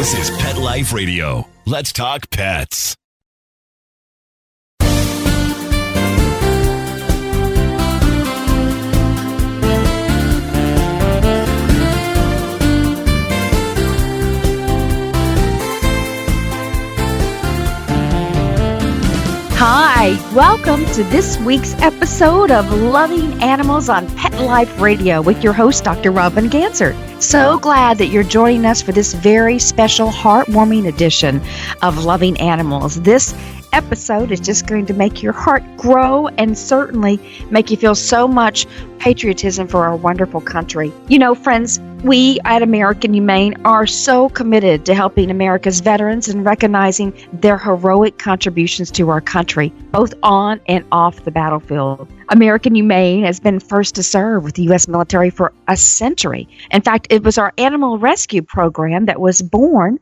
This is Pet Life Radio. Let's talk pets. Hi, welcome to this week's episode of Loving Animals on Pet Life Radio with your host, Dr. Robin Ganser. So glad that you're joining us for this very special, heartwarming edition of Loving Animals. This episode is just going to make your heart grow and certainly make you feel so much patriotism for our wonderful country. You know, friends, we at American Humane are so committed to helping America's veterans and recognizing their heroic contributions to our country, both on and off the battlefield. American Humane has been first to serve with the U.S. military for a century. In fact, it was our animal rescue program that was born,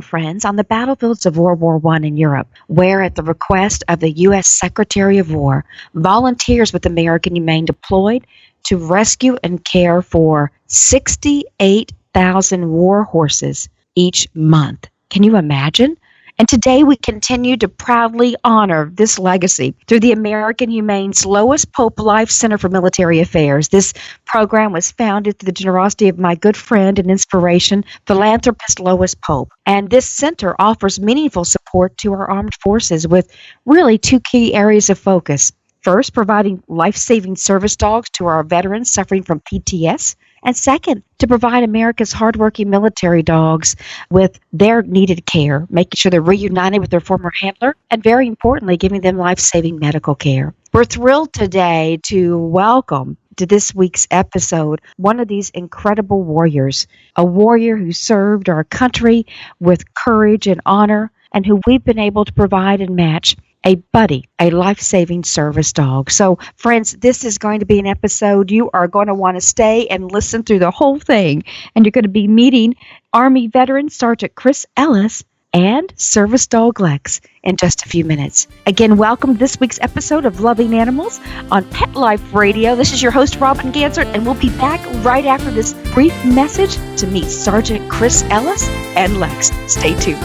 friends, on the battlefields of World War I in Europe, where at the request of the U.S. Secretary of War, volunteers with American Humane deployed to rescue and care for 68,000 war horses each month. Can you imagine? And today we continue to proudly honor this legacy through the American Humane's Lois Pope Life Center for Military Affairs. This program was founded through the generosity of my good friend and inspiration, philanthropist Lois Pope. And this center offers meaningful support to our armed forces with really two key areas of focus. First, providing life-saving service dogs to our veterans suffering from PTS. And second, to provide America's hardworking military dogs with their needed care, making sure they're reunited with their former handler, and very importantly, giving them life-saving medical care. We're thrilled today to welcome to this week's episode one of these incredible warriors, a warrior who served our country with courage and honor, and who we've been able to provide and match a buddy, a life-saving service dog. So, friends, this is going to be an episode you are going to want to stay and listen through the whole thing. And you're going to be meeting Army veteran Sergeant Chris Ellis and service dog Lex in just a few minutes. Again, welcome to this week's episode of Loving Animals on Pet Life Radio. This is your host, Robin Ganser, and we'll be back right after this brief message to meet Sergeant Chris Ellis and Lex. Stay tuned.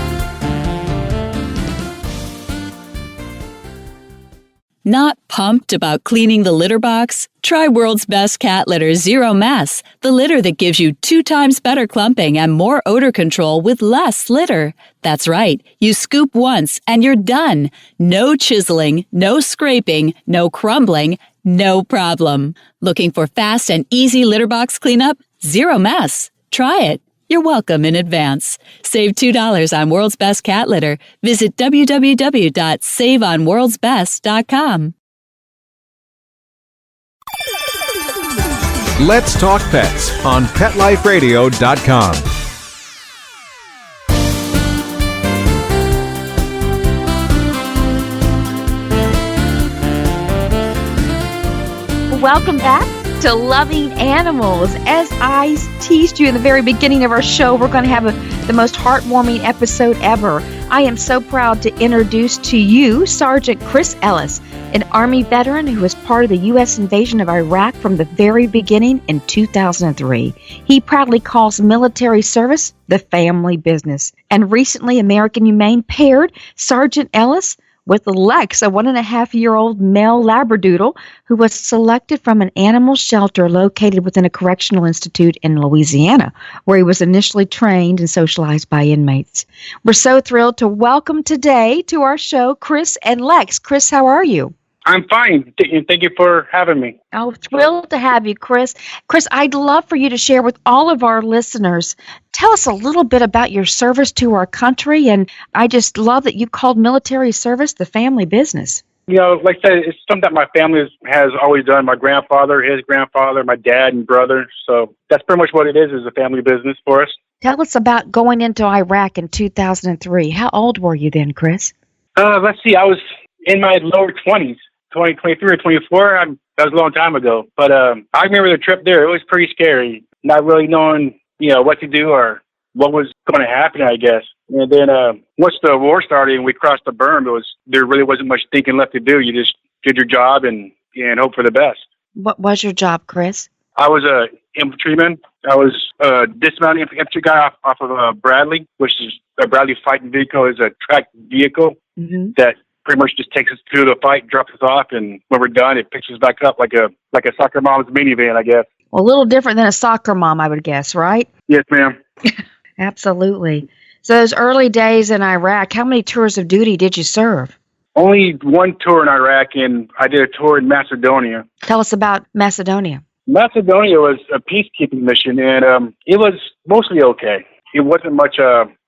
Not pumped about cleaning the litter box? Try World's Best Cat Litter Zero Mess, the litter that gives you 2 times better clumping and more odor control with less litter. That's right. You scoop once and you're done. No chiseling, no scraping, no crumbling, no problem. Looking for fast and easy litter box cleanup? Zero Mess. Try it. You're welcome in advance. Save $2 on World's Best Cat Litter. Visit www.saveonworldsbest.com. Let's Talk Pets on PetLifeRadio.com. Welcome back to Loving Animals. As I teased you in the very beginning of our show, we're going to have the most heartwarming episode ever. I am so proud to introduce to you Sergeant Chris Ellis, an Army veteran who was part of the U.S. invasion of Iraq from the very beginning in 2003. He proudly calls military service the family business. And recently, American Humane paired Sergeant Ellis with Lex, a 1.5-year-old male Labradoodle who was selected from an animal shelter located within a correctional institute in Louisiana, where he was initially trained and socialized by inmates. We're so thrilled to welcome today to our show Chris and Lex. Chris, how are you? I'm fine. Thank you for having me. Oh, thrilled to have you, Chris. Chris, I'd love for you to share with all of our listeners. Tell us a little bit about your service to our country, and I just love that you called military service the family business. You know, like I said, it's something that my family has always done. My grandfather, his grandfather, my dad and brother. So that's pretty much what it is a family business for us. Tell us about going into Iraq in 2003. How old were you then, Chris? Let's see. I was in my lower 20s. 2023 or 24, that was a long time ago. But I remember the trip there. It was pretty scary, not really knowing, what to do or what was going to happen, I guess. And then once the war started and we crossed the berm, there really wasn't much thinking left to do. You just did your job and hope for the best. What was your job, Chris? I was a infantryman. I was a dismounted infantry guy off of Bradley, which is a Bradley fighting vehicle, is a tracked vehicle that pretty much just takes us through the fight, drops us off, and when we're done, it picks us back up like a soccer mom's minivan, I guess. Well, a little different than a soccer mom, I would guess, right? Yes, ma'am. Absolutely. So those early days in Iraq, how many tours of duty did you serve? Only one tour in Iraq, and I did a tour in Macedonia. Tell us about Macedonia. Macedonia was a peacekeeping mission, and it was mostly okay. It wasn't much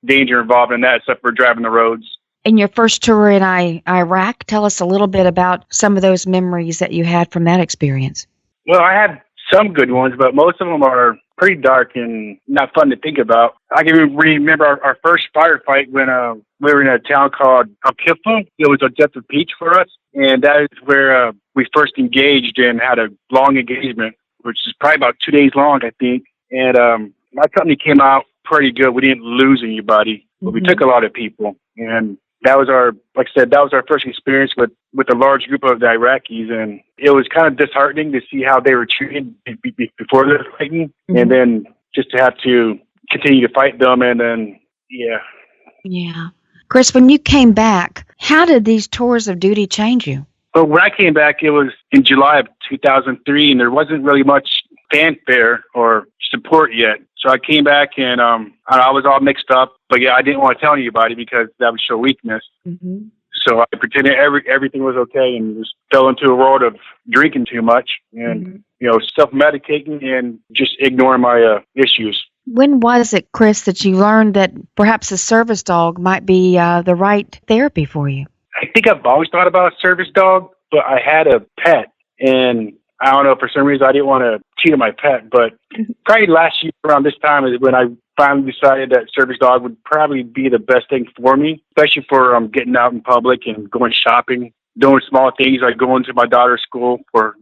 danger involved in that except for driving the roads. In your first tour in Iraq, tell us a little bit about some of those memories that you had from that experience. Well, I had some good ones, but most of them are pretty dark and not fun to think about. I can remember our first firefight when we were in a town called Al-Kifa. It was a depth of peach for us, and that is where we first engaged and had a long engagement, which is probably about 2 days long, I think. And my company came out pretty good. We didn't lose anybody, but we took a lot of people. And that was our first experience with a large group of the Iraqis. And it was kind of disheartening to see how they were treated before the fighting. And then just to have to continue to fight them. And then, yeah. Yeah. Chris, when you came back, how did these tours of duty change you? Well, when I came back, it was in July of 2003, and there wasn't really much fanfare or support yet. So I came back, and I was all mixed up. But, yeah, I didn't want to tell anybody because that would show weakness. So I pretended everything was okay and just fell into a world of drinking too much and, self-medicating and just ignoring my issues. When was it, Chris, that you learned that perhaps a service dog might be the right therapy for you? I think I've always thought about a service dog, but I had a pet, and I don't know, for some reason I didn't want to cheat on my pet, but probably last year around this time is when I finally decided that service dog would probably be the best thing for me, especially for getting out in public and going shopping, doing small things like going to my daughter's school for,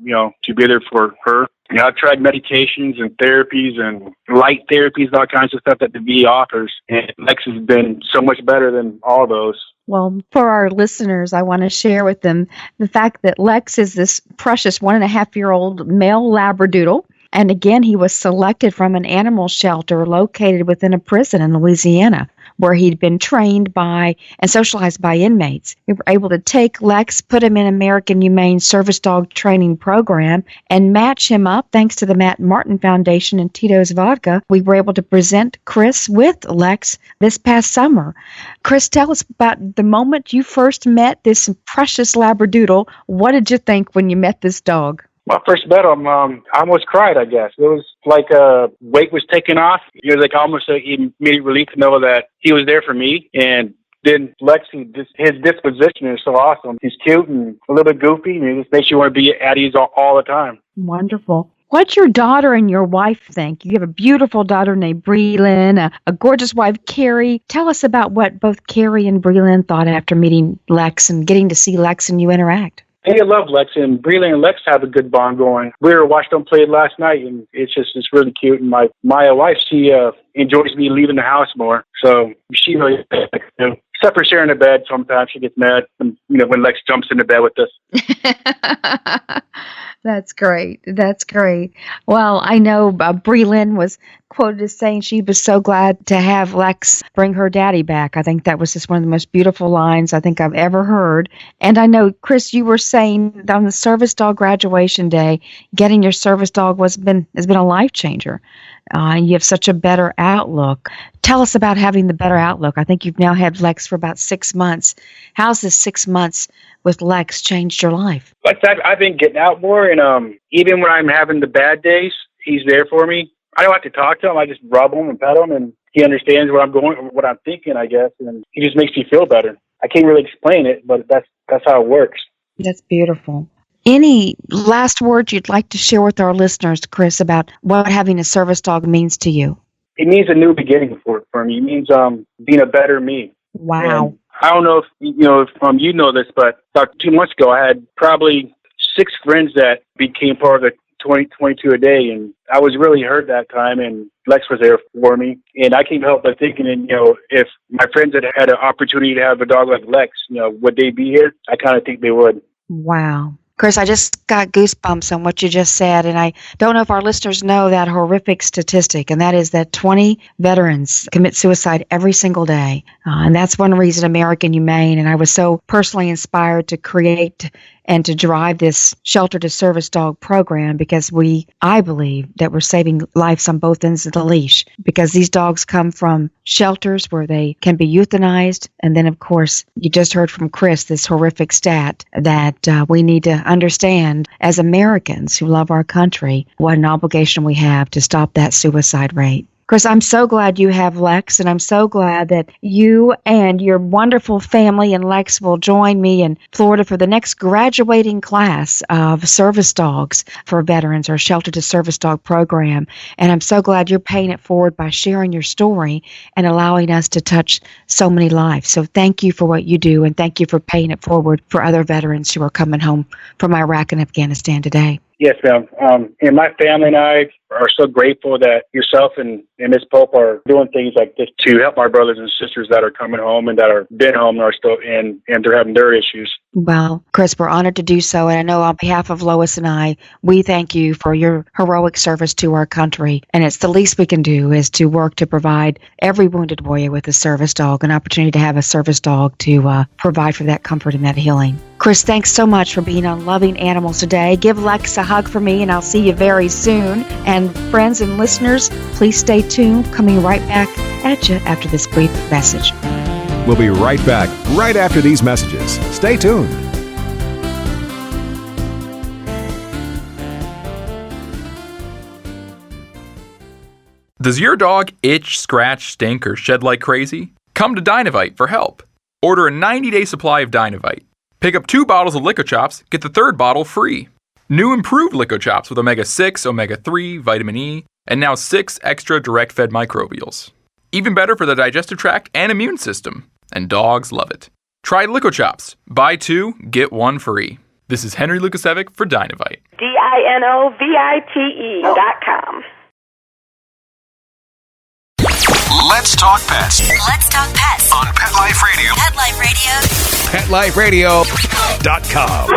to be there for her. I've tried medications and therapies and light therapies, all kinds of stuff that the VA offers. And Lex has been so much better than all those. Well, for our listeners, I want to share with them the fact that Lex is this precious 1.5-year-old male Labradoodle. And again, he was selected from an animal shelter located within a prison in Louisiana, where he'd been trained by and socialized by inmates. We were able to take Lex, put him in American Humane Service Dog Training Program, and match him up. Thanks to the Matt Martin Foundation and Tito's Vodka, we were able to present Chris with Lex this past summer. Chris, tell us about the moment you first met this precious Labradoodle. What did you think when you met this dog? When I first met him, I almost cried, I guess. It was like a weight was taken off. It was like almost an immediate relief to know that he was there for me. And then Lexi, his disposition is so awesome. He's cute and a little bit goofy, and it just makes you want to be at ease all the time. Wonderful. What's your daughter and your wife think? You have a beautiful daughter named Breland, a gorgeous wife, Carrie. Tell us about what both Carrie and Breland thought after meeting Lex and getting to see Lex and you interact. Hey, I love Lex, and Breland and Lex have a good bond going. We were watching them play last night, and it's really cute. And my wife, she enjoys me leaving the house more, so she really, except for sharing the bed, sometimes she gets mad, when Lex jumps in the bed with us. That's great. That's great. Well, I know Breland was quoted as saying she was so glad to have Lex bring her daddy back. I think that was just one of the most beautiful lines I think I've ever heard. And I know, Chris, you were saying on the service dog graduation day, getting your service dog has been a life changer. You have such a better outlook. Tell us about having the better outlook. I think you've now had Lex for about 6 months. How's this 6 months with Lex changed your life? Like that, I've been getting out more, and even when I'm having the bad days, he's there for me. I don't have to talk to him. I just rub him and pet him, and he understands what I'm thinking, I guess, and he just makes me feel better. I can't really explain it, but that's how it works. That's beautiful. Any last words you'd like to share with our listeners, Chris, about what having a service dog means to you? It means a new beginning for me. It means being a better me. Wow. And I don't know if you know this, but about 2 months ago, I had probably 6 friends that became part of the 2022 a day, and I was really hurt that time, and Lex was there for me, and I can't help but thinking, if my friends had an opportunity to have a dog like Lex, would they be here? I kind of think they would. Wow. Chris, I just got goosebumps on what you just said, and I don't know if our listeners know that horrific statistic, and that is that 20 veterans commit suicide every single day. And that's one reason American Humane, and I was so personally inspired to create and to drive this Shelter to Service Dog program, because I believe that we're saving lives on both ends of the leash, because these dogs come from shelters where they can be euthanized. And then, of course, you just heard from Chris this horrific stat that we need to understand as Americans who love our country what an obligation we have to stop that suicide rate. Chris, I'm so glad you have Lex, and I'm so glad that you and your wonderful family and Lex will join me in Florida for the next graduating class of service dogs for veterans, or Shelter to Service Dog program. And I'm so glad you're paying it forward by sharing your story and allowing us to touch so many lives. So thank you for what you do, and thank you for paying it forward for other veterans who are coming home from Iraq and Afghanistan today. Yes, ma'am. And my family and I are so grateful that yourself and Ms. Pope are doing things like this to help our brothers and sisters that are coming home and that are been home and are still and they're having their issues. Well, Chris, we're honored to do so. And I know on behalf of Lois and I, we thank you for your heroic service to our country. And it's the least we can do is to work to provide every wounded warrior with a service dog, an opportunity to have a service dog to provide for that comfort and that healing. Chris, thanks so much for being on Loving Animals today. Give Lex a hug for me, and I'll see you very soon. And friends and listeners, please stay tuned. Coming right back at you after this brief message. We'll be right back right after these messages. Stay tuned. Does your dog itch, scratch, stink, or shed like crazy? Come to Dynavite for help. Order a 90-day supply of Dynavite. Pick up 2 bottles of Lico Chops, get the 3rd bottle free. New improved Lico Chops with omega-6, omega-3, vitamin E, and now 6 extra direct-fed microbials. Even better for the digestive tract and immune system. And dogs love it. Try Lico Chops. Buy 2, get 1 free. This is Henry Lukasevic for Dynavite. DINOVITE.com. Let's talk pets Let's talk pets on Pet Life Radio. Pet Life Radio. PetLifeRadio.com.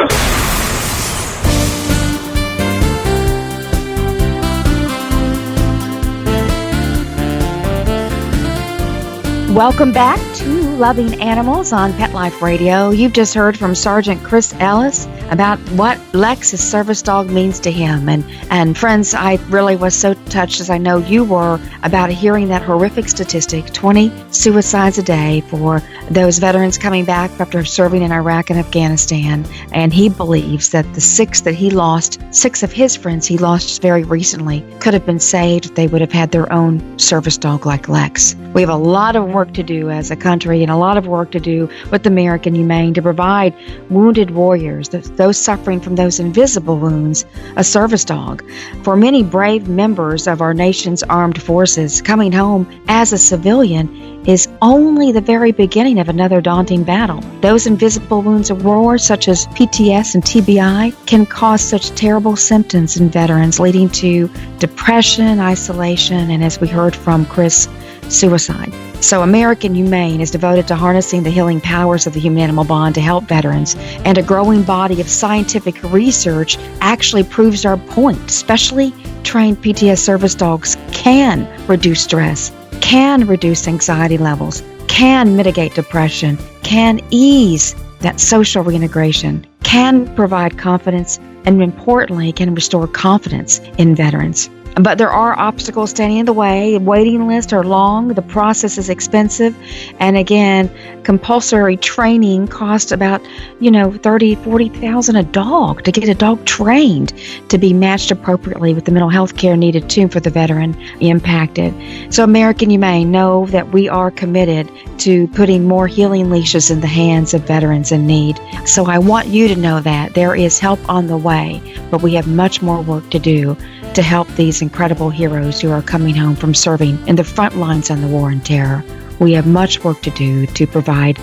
Welcome back to Loving Animals on Pet Life Radio. You've just heard from Sergeant Chris Ellis about what Lex's service dog means to him. And friends, I really was so touched, as I know you were, about hearing that horrific statistic, 20 suicides a day for those veterans coming back after serving in Iraq and Afghanistan. And he believes that the 6 that he lost, 6 of his friends he lost very recently, could have been saved if they would have had their own service dog like Lex. We have a lot of work to do as a country, and a lot of work to do with American Humane to provide wounded warriors, those suffering from those invisible wounds, a service dog. For many brave members of our nation's armed forces, coming home as a civilian is only the very beginning of another daunting battle. Those invisible wounds of war, such as PTS and TBI, can cause such terrible symptoms in veterans, leading to depression, isolation, and, as we heard from Chris, suicide. So American Humane is devoted to harnessing the healing powers of the human-animal bond to help veterans, and a growing body of scientific research actually proves our point. Especially trained PTS service dogs can reduce stress, can reduce anxiety levels, can mitigate depression, can ease that social reintegration, can provide confidence, and importantly, can restore confidence in veterans. But there are obstacles standing in the way. Waiting lists are long. The process is expensive. And again, compulsory training costs about, $30,000, $40,000 a dog to get a dog trained to be matched appropriately with the mental health care needed too for the veteran impacted. So American Humane know that we are committed to putting more healing leashes in the hands of veterans in need. So I want you to know that there is help on the way, but we have much more work to do to help these incredible heroes who are coming home from serving in the front lines on the war on terror. We have much work to do to provide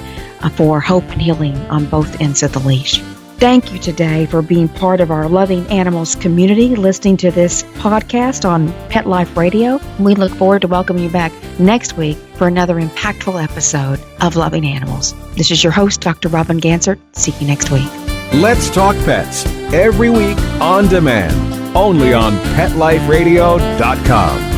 for hope and healing on both ends of the leash. Thank you today for being part of our Loving Animals community, listening to this podcast on Pet Life Radio. We look forward to welcoming you back next week for another impactful episode of Loving Animals. This is your host, Dr. Robin Gansert. See you next week. Let's Talk Pets, every week on demand, only on PetLifeRadio.com.